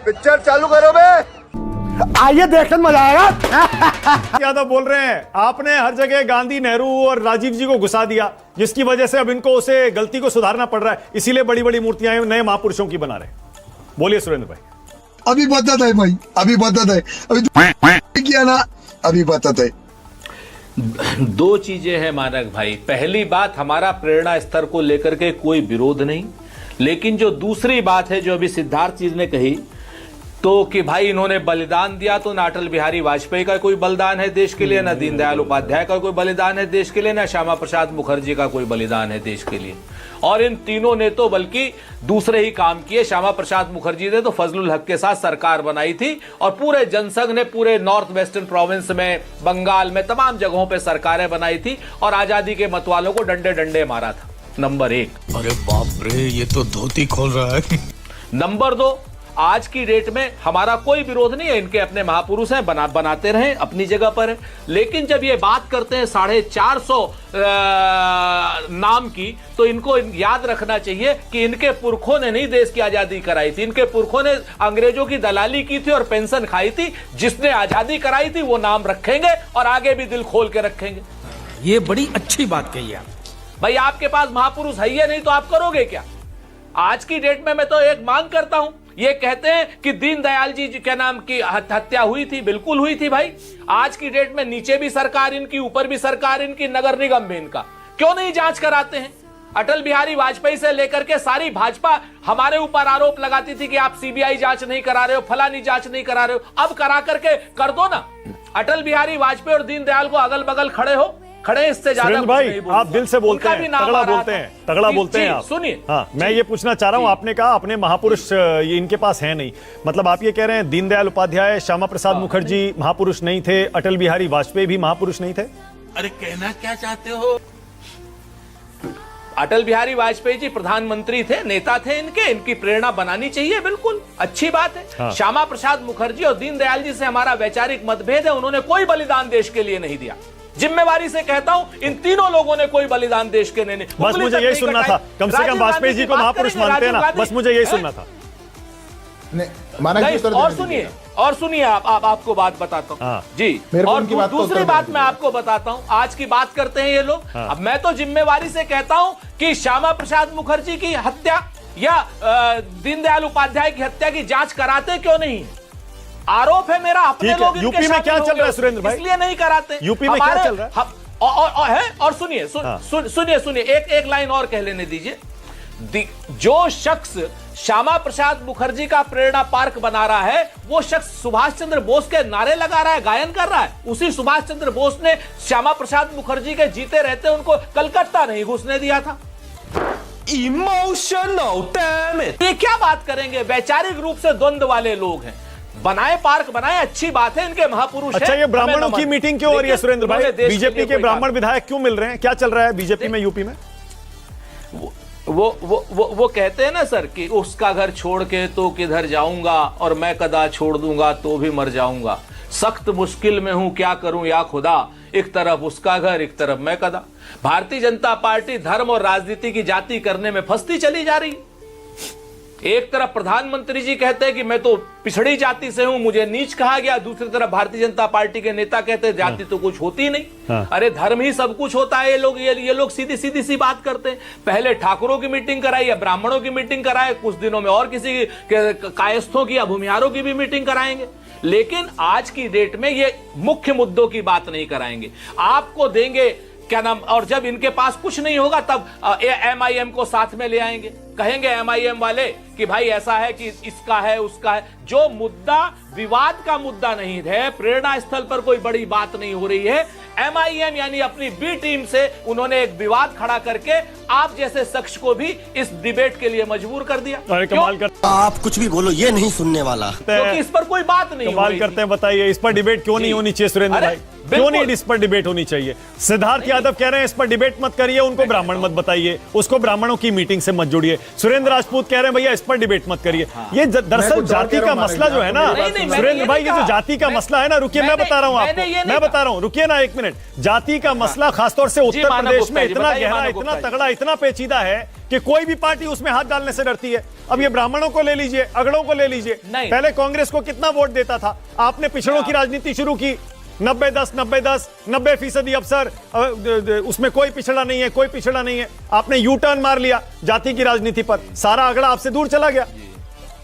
Picture चालू करो बे। आइए देखने मजा आएगा। यादव बोल रहे हैं आपने हर जगह गांधी, नेहरू और राजीव जी को घुसा दिया, जिसकी वजह से अब इनको उसे गलती को सुधारना पड़ रहा है, इसीलिए बड़ी बड़ी मूर्तियां नए महापुरुषों की बना रहे हैं। बोलिए सुरेंद्र भाई। अभी बता है भाई, अभी बता है, अभी किया ना, अभी बता है। दो चीजें हैं मानक भाई। पहली बात, हमारा प्रेरणा स्तर को लेकर के कोई विरोध नहीं, लेकिन जो दूसरी बात है जो अभी सिद्धार्थ जी ने कही, तो कि भाई इन्होंने बलिदान दिया, तो ना अटल बिहारी वाजपेयी का कोई बलिदान है देश के लिए, ना दीनदयाल उपाध्याय का कोई बलिदान है देश के लिए, ना श्यामा प्रसाद मुखर्जी का कोई बलिदान है देश के लिए। और इन तीनों ने तो बल्कि दूसरे ही काम किए। श्यामा प्रसाद मुखर्जी ने तो फजलुल हक के साथ सरकार बनाई थी और पूरे जनसंघ ने पूरे नॉर्थ वेस्टर्न प्रोविंस में, बंगाल में, तमाम जगहों पे सरकारें बनाई थी और आजादी के मतवालों को डंडे डंडे मारा था। नंबर एक। अरे बाप रे, ये तो धोती खोल रहा है। नंबर दो, आज की डेट में हमारा कोई विरोध नहीं है, इनके अपने महापुरुष हैं, बनाते रहे, अपनी जगह पर है। लेकिन जब ये बात करते हैं 450 नाम की, तो इनको याद रखना चाहिए कि इनके पुरखों ने नहीं देश की आजादी कराई थी, इनके पुरखों ने अंग्रेजों की दलाली की थी और पेंशन खाई थी। जिसने आजादी कराई थी वो नाम रखेंगे और आगे भी दिल खोल के रखेंगे। ये बड़ी अच्छी बात कही आप। भाई आपके पास महापुरुष है ही नहीं तो आप करोगे क्या? आज की डेट में मैं तो एक मांग करता हूं, ये कहते हैं कि दीनदयाल जी के नाम की हत्या हुई थी, बिल्कुल हुई थी भाई। आज की डेट में नीचे भी सरकार इनकी, ऊपर भी सरकार इनकी, नगर निगम भी इनका, क्यों नहीं जांच कराते हैं? अटल बिहारी वाजपेयी से लेकर के सारी भाजपा हमारे ऊपर आरोप लगाती थी कि आप सीबीआई जांच नहीं करा रहे हो, फलानी जांच नहीं करा रहे हो। अब करा करके कर दो ना। अटल बिहारी वाजपेयी और दीनदयाल को अगल बगल खड़े इससे ज्यादा भाई आप दिल से बोलते हैं, तगड़ा बोलते हैं, तगड़ा बोलते हैं आप। सुनिए, हाँ, मैं ये पूछना चाह रहा हूँ, आपने कहा अपने महापुरुष ये इनके पास है नहीं, मतलब आप ये कह रहे हैं दीनदयाल उपाध्याय, श्यामा प्रसाद मुखर्जी महापुरुष नहीं थे, अटल बिहारी वाजपेयी भी महापुरुष नहीं थे? अरे कहना क्या चाहते हो? अटल बिहारी वाजपेयी जी प्रधानमंत्री थे, नेता थे, इनकी प्रेरणा बनानी चाहिए, बिल्कुल अच्छी बात है। हाँ। श्यामा प्रसाद मुखर्जी और दीनदयाल जी से हमारा वैचारिक मतभेद है, उन्होंने कोई बलिदान देश के लिए नहीं दिया। जिम्मेवारी से कहता हूं, इन तीनों लोगों ने कोई बलिदान देश के नहीं। बस मुझे यही सुनना था, कम से कम वाजपेयी जी को महापुरुष मानते हैं ना, बस मुझे यही सुनना था। और सुनिए आपको बात बताता हूं। हाँ। जी, और दूसरी बात मैं आपको बताता हूं, आज की बात करते हैं ये लोग। हाँ। अब मैं तो जिम्मेवारी से कहता हूं कि श्यामा प्रसाद मुखर्जी की हत्या या दीनदयाल उपाध्याय की हत्या की जांच कराते क्यों नहीं? आरोप है मेरा, अपने लोग इनके यूपी में क्या चल रहा है सुरेंद्र भाई? इसलिए नहीं कराते। यूपी में क्या चल रहा है? और सुनिए, एक लाइन और कह लेने दीजिए। जो शख्स श्यामा प्रसाद मुखर्जी का प्रेरणा पार्क बना रहा है, वो शख्स सुभाष चंद्र बोस के नारे लगा रहा है, गायन कर रहा है। उसी सुभाष चंद्र बोस ने श्यामा प्रसाद मुखर्जी के जीते रहते उनको कलकत्ता नहीं घुसने दिया था। Emotional damn it. ये क्या बात करेंगे? वैचारिक रूप से द्वंद्व वाले लोग हैं। बनाए पार्क बनाए, अच्छी बात है, इनके महापुरुष। अच्छा, ये ब्राह्मणों की मीटिंग क्यों हो रही है सुरेंद्र भाई? बीजेपी के ब्राह्मण विधायक क्यों मिल रहे हैं? क्या चल रहा है बीजेपी में, यूपी में? वो कहते हैं ना सर कि उसका घर छोड़ के तो किधर जाऊंगा और मैं कदा छोड़ दूंगा तो भी मर जाऊंगा। सख्त मुश्किल में हूं, क्या करूं या खुदा, एक तरफ उसका घर, एक तरफ मैं कदा। भारतीय जनता पार्टी धर्म और राजनीति की जाति करने में फंसती चली जा रही। एक तरफ प्रधानमंत्री जी कहते हैं कि मैं तो पिछड़ी जाति से हूं, मुझे नीच कहा गया। दूसरी तरफ भारतीय जनता पार्टी के नेता कहते हैं जाति तो कुछ होती नहीं। हाँ। अरे धर्म ही सब कुछ होता है। ये लोग सीधी सी बात करते हैं। पहले ठाकुरों की मीटिंग कराई या ब्राह्मणों की मीटिंग कराए, कुछ दिनों में और किसी कायस्थों की या भूमिहारों की भी मीटिंग कराएंगे। लेकिन आज की डेट में ये मुख्य मुद्दों की बात नहीं कराएंगे, आपको देंगे क्या नाम। और जब इनके पास कुछ नहीं होगा तब MIM को साथ में ले आएंगे, कहेंगे MIM वाले कि भाई ऐसा है कि इसका है उसका है। जो मुद्दा विवाद का मुद्दा नहीं है, प्रेरणा स्थल पर कोई बड़ी बात नहीं हो रही है। MIM यानी अपनी B टीम से उन्होंने एक विवाद खड़ा करके आप जैसे शख्स को भी इस डिबेट के लिए मजबूर कर दिया। कमाल करते हैं आप, कुछ भी बोलो ये नहीं सुनने वाला, क्योंकि इस पर कोई बात नहीं कमाल करते हैं। बताइए इस पर डिबेट क्यों नहीं होनी चाहिए सुरेंद्र भाई? क्यों नहीं इस पर डिबेट होनी चाहिए? सिद्धार्थ यादव कह रहे हैं इस पर डिबेट मत करिए, उनको ब्राह्मण मत बताइए, उसको ब्राह्मणों की मीटिंग से मत जोड़िए। सुरेंद्र राजपूत कह रहे हैं भैया इस पर डिबेट मत करिए। ये दरअसल जाति का मसला जो है ना सुरेंद्र भाई, ये जो जाति का मसला है ना, रुकिए मैं बता रहा हूं आपको, मैं बता रहा हूं, रुकिए ना एक मिनट। जाति का मसला खासतौर से उत्तर प्रदेश में इतना गहरा, इतना तगड़ा, इतना पेचीदा है कि कोई भी पार्टी उसमें हाथ डालने से डरती है। अब ये ब्राह्मणों को ले लीजिए, अगड़ों को ले लीजिए, पहले कांग्रेस को कितना वोट देता था, आपने पिछड़ों की राजनीति शुरू की, 90-10, 90-10, 90% अफसर, उसमें कोई पिछड़ा नहीं है, कोई पिछड़ा नहीं है। आपने यू टर्न मार लिया जाति की राजनीति पर, सारा अगड़ा आपसे दूर चला गया।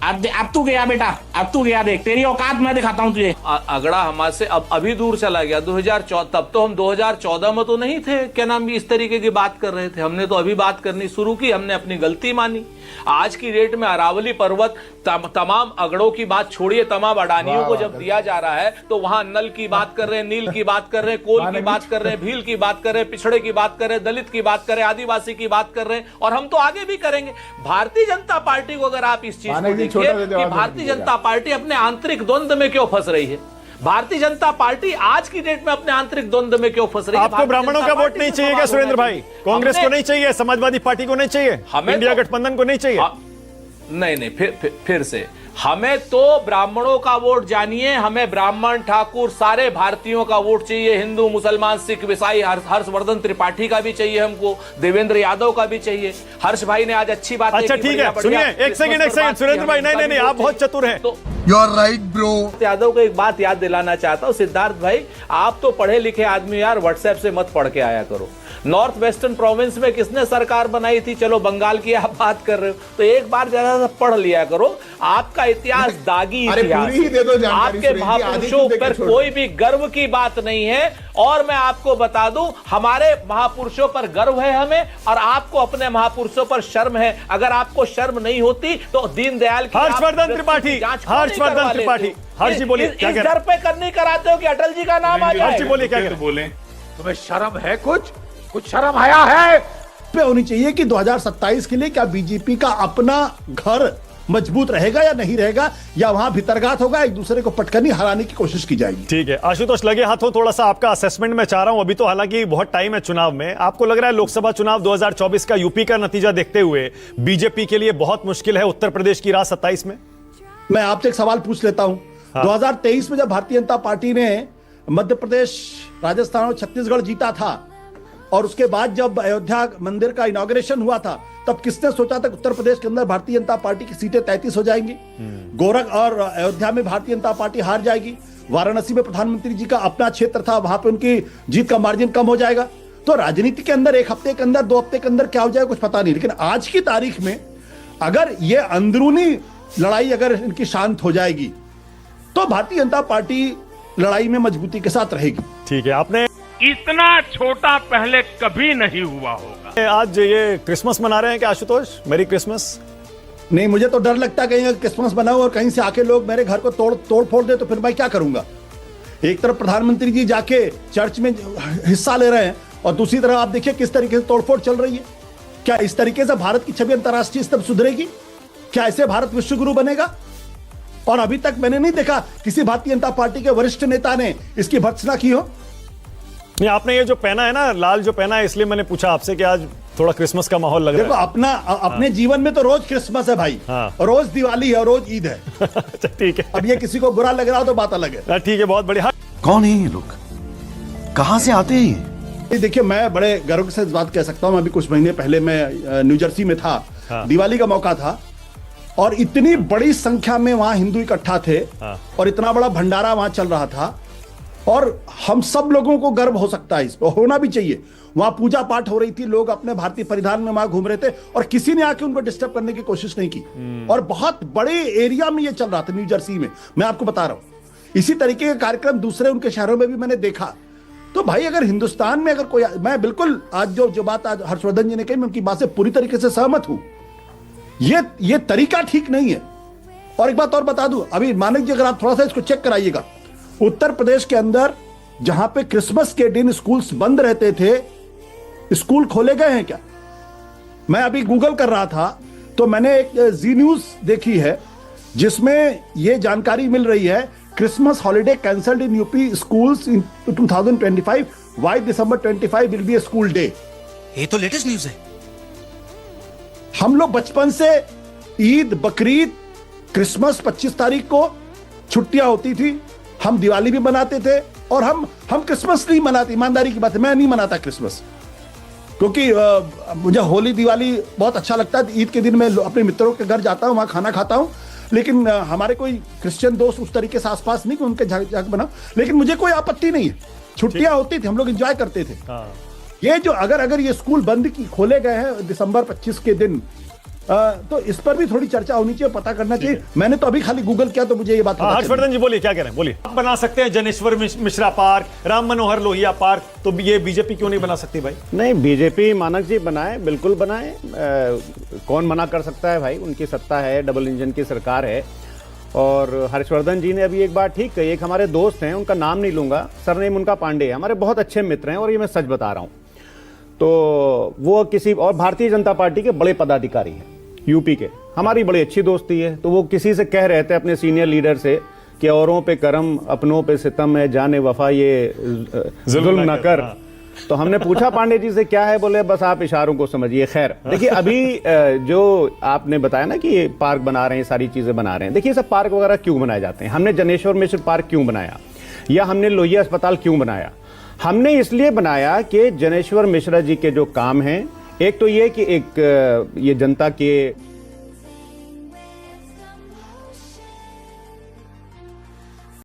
अब तू गया बेटा, अब तू गया, देख तेरी औकात मैं दिखाता हूं तुझे। अगड़ा हमारे से अब अभी दूर चला गया। 2014, तब तो हम 2014 में तो नहीं थे, क्या नाम भी इस तरीके की बात कर रहे थे। हमने तो अभी बात करनी शुरू की, हमने अपनी गलती मानी। आज की डेट में अरावली पर्वत तमाम अगड़ों की बात छोड़िए, तमाम अडानियों को जब दिया जा रहा है तो वहां नल की बात कर रहे हैं, नील की बात कर रहे हैं, कोल की बात कर रहे हैं, भील की बात कर रहे हैं, पिछड़े की बात कर रहे हैं, दलित की बात कर रहे हैं, आदिवासी की बात कर रहे हैं, और हम तो आगे भी करेंगे। भारतीय जनता पार्टी को अगर आप इस चीज को देखिए कि भारतीय जनता पार्टी अपने आंतरिक द्वंद्व में क्यों फंस रही है, भारतीय जनता पार्टी आज की डेट में अपने आंतरिक द्वंद्व में क्यों फंस रही है। आपको ब्राह्मणों का वोट नहीं चाहिए क्या सुरेंद्र भाई? कांग्रेस को नहीं चाहिए, समाजवादी पार्टी को नहीं चाहिए, इंडिया गठबंधन को नहीं चाहिए? नहीं, फिर से हमें तो ब्राह्मणों का वोट जानिए, हमें ब्राह्मण ठाकुर सारे भारतीयों का वोट चाहिए, हिंदू मुसलमान सिख ईसाई, हर्षवर्धन त्रिपाठी का भी चाहिए हमको, देवेंद्र यादव का भी चाहिए। हर्ष भाई ने आज अच्छी बात, अच्छा ठीक है, सुनिए एक सेकंड सुरेंद्र भाई, नहीं आप बहुत चतुर हैं। You are right bro. Yadav को एक बात याद दिलाना चाहता हूं, सिद्धार्थ भाई आप तो पढ़े लिखे आदमी यार, व्हाट्सएप से मत पढ़ के आया करो। नॉर्थ वेस्टर्न प्रोविंस में किसने सरकार बनाई थी? चलो बंगाल की आप बात कर रहे हो, तो एक बार जरा सा पढ़ लिया करो। आपका इतिहास दागी इतिहास, आपके महापुरुषों पर कोई भी गर्व की बात नहीं है। और मैं आपको बता दूं, हमारे महापुरुषों पर गर्व है हमें, और आपको अपने महापुरुषों पर शर्म है। अगर आपको शर्म नहीं होती तो दीनदयाल की हर्षवर्धन त्रिपाठी, हर्षवर्धन त्रिपाठी, हर्ष जी बोलिए क्या कह रहे हैं? घर पे करने कराते हो कि अटल जी का नाम आ जाए? हर्ष जी बोलिए क्या कह रहे हैं? तुम्हें शर्म है? कुछ शर्म आया है पे होनी चाहिए कि 2027 के लिए क्या बीजेपी का अपना घर मजबूत रहेगा या नहीं रहेगा, या वहां भितरघात होगा, एक दूसरे को पटकनी हराने की कोशिश की जाएगी। ठीक है आशुतोष, लगे हाथों थोड़ा सा आपका असेसमेंट मैं चाह रहा हूं। अभी तो हालांकि बहुत टाइम है चुनाव में, आपको लग रहा है लोकसभा चुनाव 2024 का यूपी का नतीजा देखते हुए बीजेपी के लिए बहुत मुश्किल है उत्तर प्रदेश की राह 27 में? मैं आपसे एक सवाल पूछ लेता हूं। 2023 में जब भारतीय जनता पार्टी ने मध्य प्रदेश, राजस्थान और छत्तीसगढ़ जीता था, और उसके बाद जब अयोध्या मंदिर का इनॉग्रेशन हुआ था, तब किसने सोचा था उत्तर प्रदेश के अंदर भारतीय जनता पार्टी की सीटें 33 हो जाएंगी, गोरख और अयोध्या में भारतीय जनता पार्टी हार जाएगी, वाराणसी में प्रधानमंत्री जी का अपना क्षेत्र था, वहां पे उनकी जीत का मार्जिन कम हो जाएगा। तो राजनीति के अंदर एक हफ्ते के अंदर, 2 हफ्ते के अंदर क्या हो जाएगा कुछ पता नहीं। लेकिन आज की तारीख में अगर ये अंदरूनी लड़ाई अगर इनकी शांत हो जाएगी तो भारतीय जनता पार्टी लड़ाई में मजबूती के साथ रहेगी। ठीक है, आपने इतना छोटा पहले कभी नहीं हुआ होगा। आज ये क्रिसमस मना रहे हैं क्या आशुतोष? मेरी क्रिसमस? नहीं, मुझे तो डर लगता है कहीं क्रिसमस बनाओ और कहीं से आके लोग मेरे घर को तोड़ फोड़ दे तो फिर मैं क्या करूंगा। एक तरफ प्रधानमंत्री जी जाके चर्च में हिस्सा ले रहे हैं और दूसरी तरफ आप देखिए किस तरीके से तोड़फोड़ चल रही है। क्या इस तरीके से भारत की छवि अंतर्राष्ट्रीय स्तर सुधरेगी? क्या ऐसे भारत विश्व गुरु बनेगा? और अभी तक मैंने नहीं देखा किसी भारतीय जनता पार्टी के वरिष्ठ नेता ने इसकी भर्त्सना की हो। नहीं, आपने ये जो पहना है ना, लाल जो पहना है, इसलिए मैंने पूछा आपसे कि आज थोड़ा क्रिसमस का माहौल लग रहा है। देखो अपने जीवन में तो रोज क्रिसमस है भाई, रोज दिवाली है, रोज ईद है। अच्छा ठीक है, अब ये किसी को बुरा लग रहा हो तो बात अलग है। ठीक है, बहुत बढ़िया। कौन है ये लोग, कहां से आते हैं ये? देखिए, मैं बड़े गर्व से इस बात कह सकता हूं, अभी कुछ महीने पहले मैं न्यू जर्सी में था, दिवाली का मौका था, और इतनी बड़ी संख्या में वहां हिंदू इकट्ठा थे, और इतना बड़ा भंडारा वहां चल रहा था, और हम सब लोगों को गर्व हो सकता है, इस पर होना भी चाहिए। वहां पूजा पाठ हो रही थी, लोग अपने भारतीय परिधान में वहां घूम रहे थे, और किसी ने आके उनको डिस्टर्ब करने की कोशिश नहीं की, और बहुत बड़े एरिया में ये चल रहा था, न्यू जर्सी में, मैं आपको बता रहा हूं। इसी तरीके के कार्यक्रम दूसरे उनके शहरों में भी मैंने देखा। तो भाई अगर हिंदुस्तान में अगर कोई, मैं बिल्कुल आज जो बात आज हर्षवर्धन जी ने कही, मैं उनकी बात से पूरी तरीके से सहमत हूं। ये तरीका ठीक नहीं है। और एक बात और बता दूं, अभी मानिक जी अगर आप थोड़ा सा इसको चेक कराइएगा, उत्तर प्रदेश के अंदर जहां पे क्रिसमस के दिन स्कूल्स बंद रहते थे, स्कूल खोले गए हैं क्या? मैं अभी गूगल कर रहा था तो मैंने एक जी न्यूज देखी है जिसमें यह जानकारी मिल रही है Christmas holiday cancelled in UP schools in 2025. Why December 25 will be a school day? ये तो लेटेस्ट न्यूज है। हम लोग बचपन से ईद, बकरीद, क्रिसमस 25 तारीख को छुट्टियां होती थी, हम दिवाली भी मनाते थे। और हम क्रिसमस नहीं मनाते, ईमानदारी की बात है, मैं नहीं मनाता क्रिसमस, क्योंकि मुझे होली दिवाली बहुत अच्छा लगता है। ईद के दिन मैं अपने मित्रों के घर जाता हूं, वहां खाना खाता हूं, लेकिन हमारे कोई क्रिश्चियन दोस्त उस तरीके से आसपास नहीं कि उनके जाग बना। लेकिन मुझे कोई आपत्ति नहीं है, छुट्टियां होती थी, हम लोग एंजॉय करते थे। ये जो अगर ये स्कूल बंद की खोले गए हैं दिसंबर 25 के दिन, तो इस पर भी थोड़ी चर्चा होनी चाहिए, पता करना चाहिए। मैंने तो अभी खाली गूगल किया तो मुझे ये बात हर्षवर्धन जी बोलिए, क्या कह रहे हैं, बोलिए। आप बना सकते हैं जनेश्वर मिश्रा पार्क, राम मनोहर लोहिया पार्क, तो ये बीजेपी क्यों नहीं बना सकती भाई? नहीं, बीजेपी मानक जी बनाए, बिल्कुल बनाए, कौन मना कर सकता है भाई, उनकी सत्ता है, डबल इंजन की सरकार है। और हर्षवर्धन जी ने अभी एक बात ठीक कही, एक हमारे दोस्त हैं, उनका नाम नहीं लूंगा, सरनेम उनका पांडे है, हमारे बहुत अच्छे मित्र हैं और ये मैं सच बता रहा हूं। तो वो किसी और भारतीय जनता पार्टी के बड़े पदाधिकारी हैं यूपी के, हमारी बड़ी अच्छी दोस्ती है। तो वो किसी से कह रहे थे अपने सीनियर लीडर से कि औरों पे करम अपनों पे सितम है, जाने वफा ये जुल्म ना कर। तो हमने पूछा पांडे जी से क्या है, बोले बस आप इशारों को समझिए। खैर देखिए, अभी जो आपने बताया ना कि ये पार्क बना रहे हैं, सारी चीजें बना रहे हैं, देखिए सब पार्क वगैरह क्यों बनाए जाते हैं? हमने जनेश्वर मिश्र पार्क क्यों बनाया, या हमने लोहिया अस्पताल क्यों बनाया? हमने इसलिए बनाया कि जनेश्वर मिश्रा जी के जो काम हैं, एक तो ये कि एक ये जनता के